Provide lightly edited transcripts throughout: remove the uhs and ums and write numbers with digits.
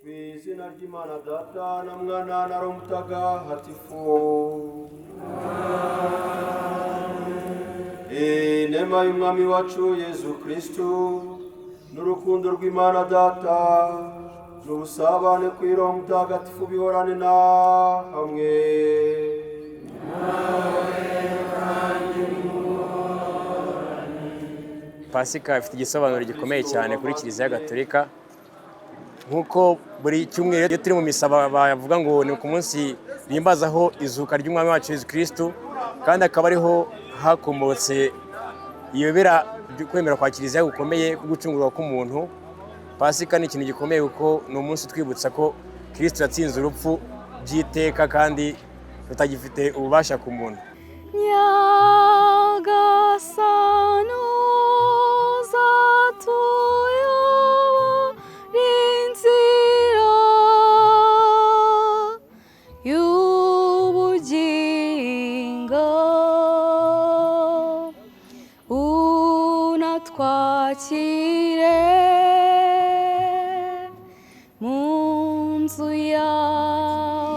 Izina ry'Imana Data na Mwana na Roho Mutagatifu. Inema y'Umwami wacu Yezu Kristu n'urukundo rw'Imana Data n'ubusabane kuri Roho Mutagatifu bihorane na hamwe. Pasika ifite igisobanuro gikomeye cyane kuri Kiliziya Gatolika, nkuko buri cyumweru iyo turi mu misa bavuga ngo ni ku munsi bimbazaho izuka ry'Umwami wacu Yezu Kristu, kandi akaba ariho hakomotse iyobera kwemera kwa Kiliziya gukomeye ko gucungurwa k'umuntu. Pasika ni ikintu gikomeye kuko ni umunsi twibutsa ko Kristu yatsinze urupfu by'iteka kandi rutagifite ububasha ku muntu.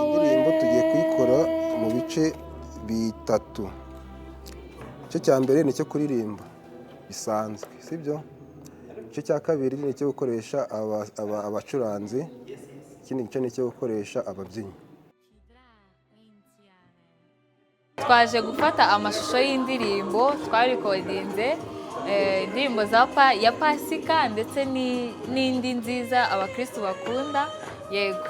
Indirimbo tugiye kuyikora mu bice bitatu. Igice cya mbere ni icyo kuririmba bisanzwe, sibyo? Igice cya kabiri ni icyo gukoresha abacuranzi, ikindi gice ni icyo gukoresha ababyinnyi. Twaje gufata amashusho y'indirimbo twarikodinze, indirimbo ya Pasika ndetse n'indi nziza abakristu bakunda. Yego.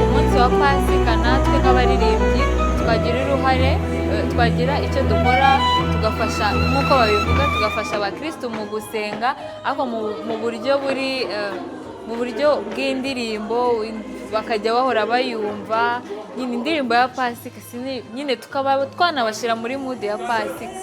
Umunsi wa Pasika natwe nk'abaririmbyi twagira icyo dukora, tugafasha nk'uko babivuga, tugafasha abakristu mu gusenga, ariko mu buryo bw'indirimbo bakajya bahora bayumva. Nyine indirimbo ya Pasika nyine tukaba twanabashyira muri mood ya Pasika.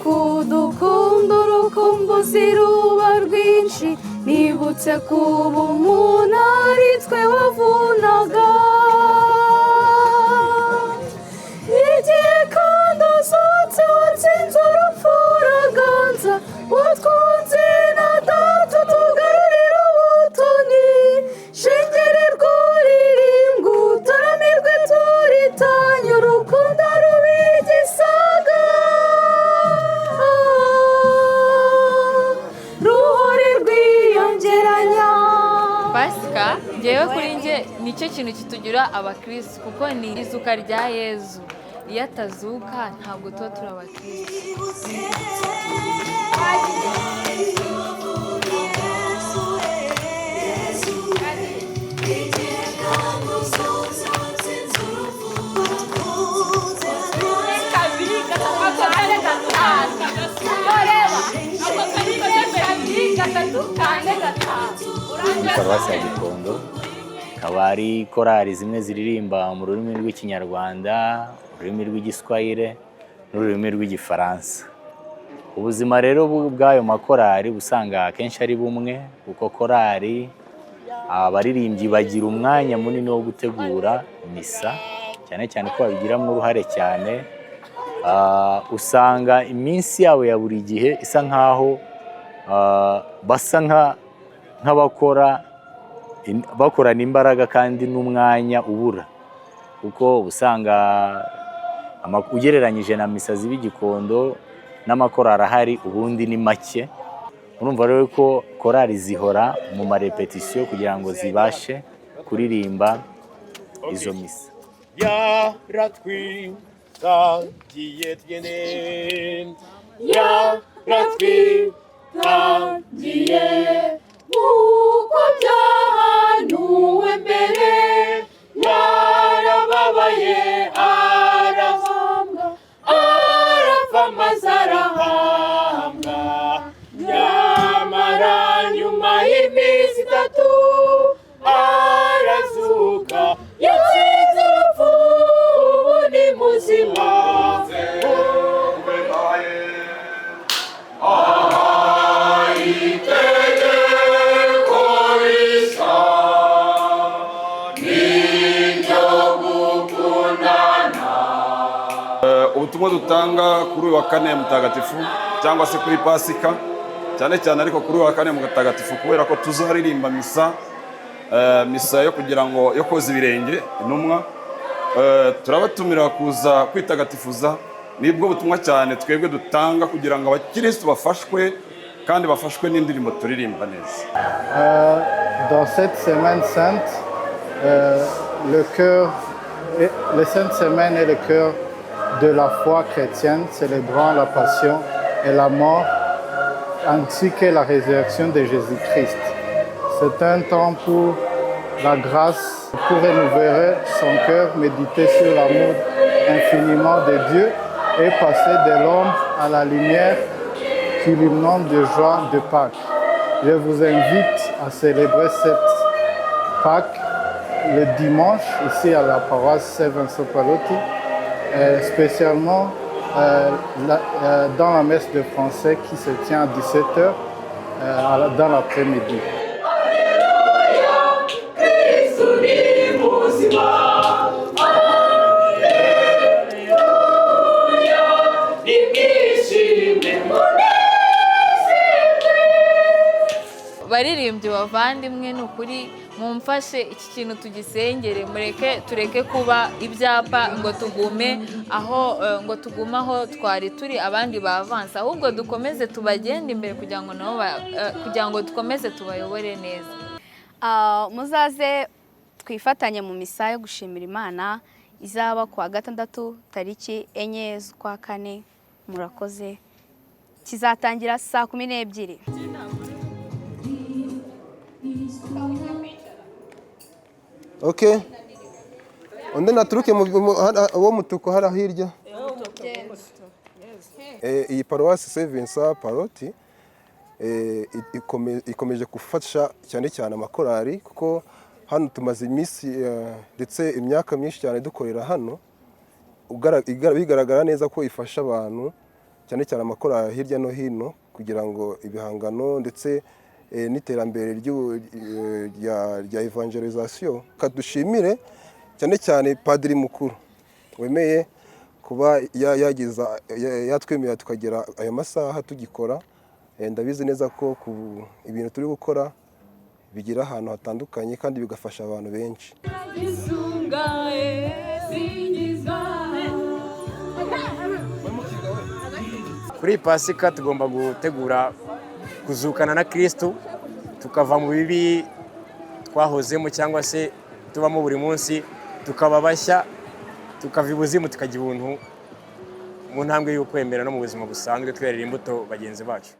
Kudukundo urukumbuzi ruba rwinshi, nibutse kuba umuntu ari twe wavunaga. Igihe kandi uzutse watsinze urupfu uraganza, watwunze na Data tugarurira ubutoni. Shengere rw'uririmbo utaramirwe turitanye, urukundo rubigisaga. Pasika njyewe kuri njye nicyo kintu kitugira abakristu, kuko ni izuka rya Yezu. Iyo atazuka ntabwo tuba turi abakristu. Paruwasi ya Gikondo akaba ari korali zimwe ziririmba mu rurimi rw'Ikinyarwanda, ururimi rw'Igiswahili n'ururimi rw'Igifaransa. Ubuzima rero bw'ayo makorali usanga akenshi ari bumwe, kuko korali abaririmbyi bagira umwanya munini wo gutegura misa, cyane cyane ko babigiramo uruhare cyane. Usanga iminsi yabo ya buri gihe isa nkaho basa bakorana imbaraga kandi n'umwanya ubura, kuko usanga ugereranyije na misa ziba i Gikondo n'amakorali ahari ubundi ni make. Urumva rero ko korali zihora mu marepetisiyo kugira ngo zibashe kuririmba izo misa. Yaratwitangiye nk'uko byahanuwe mbere, yarababaye arahambwa maze arahambwa, nyamara nyuma y'iminsi 3 arazuka, yatsinze urupfu, ubu ni muzima. Ubutumwa dutanga kuri uyu wa kane mutagatifu cyangwa se kuri Pasika, cyane cyane ariko kuri uyu wa kane mutagatifu kubera ko tuzaririmba misa yo kugira ngo yo koza ibirenge intumwa. Turabatumira kuza kwitagatifuza. Nibwo butumwa cyane twebwe dutanga kugira ngo abakristo bafashwe kandi bafashwe n'indirimbo turirimba neza. Dans cette semaine sainte, la Sainte Semaine est le cœur de la foi chrétienne, célébrant la passion et la mort, ainsi que la résurrection de Jésus-Christ. C'est un temps pour la grâce, pour renouveler son cœur, méditer sur l'amour infiniment de Dieu et passer de l'ombre à la lumière qui l'inonde de joie de Pâques. Je vous invite à célébrer cette Pâques le dimanche ici à la paroisse Saint-Vincent Pallotti, spécialement dans la messe de français qui se tient à 17h dans l'après-midi. baririmbyi bavandimwe, ni ukuri mumfashe iki kintu tugisengere, tureke kuba ibyapa ngo tugume aho twari turi abandi bavanse, ahubwo dukomeze tubagende imbere kugira ngo dukomeze tubayobore neza. Muzaze twifatanye mu misa yo gushimira Imana izaba ku wa 6 tariki 4 z'ukwa 4. Murakoze. Kizatangira saa 12. Okay. Undi naturuke uwo mutuku hara hirya. Iyi paruwasi Saint Vincent Pallotti ikomeje gufasha cyane cyane amakorari, kuko hano tumaze iminsi ndetse imyaka myinshi cyane dukorera hano, bigaragara neza ko ifasha abantu cyane cyane amakorari hirya no hino kugira ngo ibihangano ndetse n'iterambere rya evangelisation. Kadushimire cyane cyane Padiri mukuru wemeye kuba yatwemera tukagera aya masaha tugikora. Ndabizi neza ko ibintu turi gukora bigira ahantu hatandukanye kandi bigafasha abantu benshi. Kuri Pasika tugomba gutegura kuzukana na Kristo, tukava mu bibi twahozemo cyangwa se tubamo buri munsi, tukaba bashya, tukava ibuzimu tukajya ibuntu mu ntambwe y'ukwemera no mu buzima busanzwe twerera imbuto bagenzi bacu.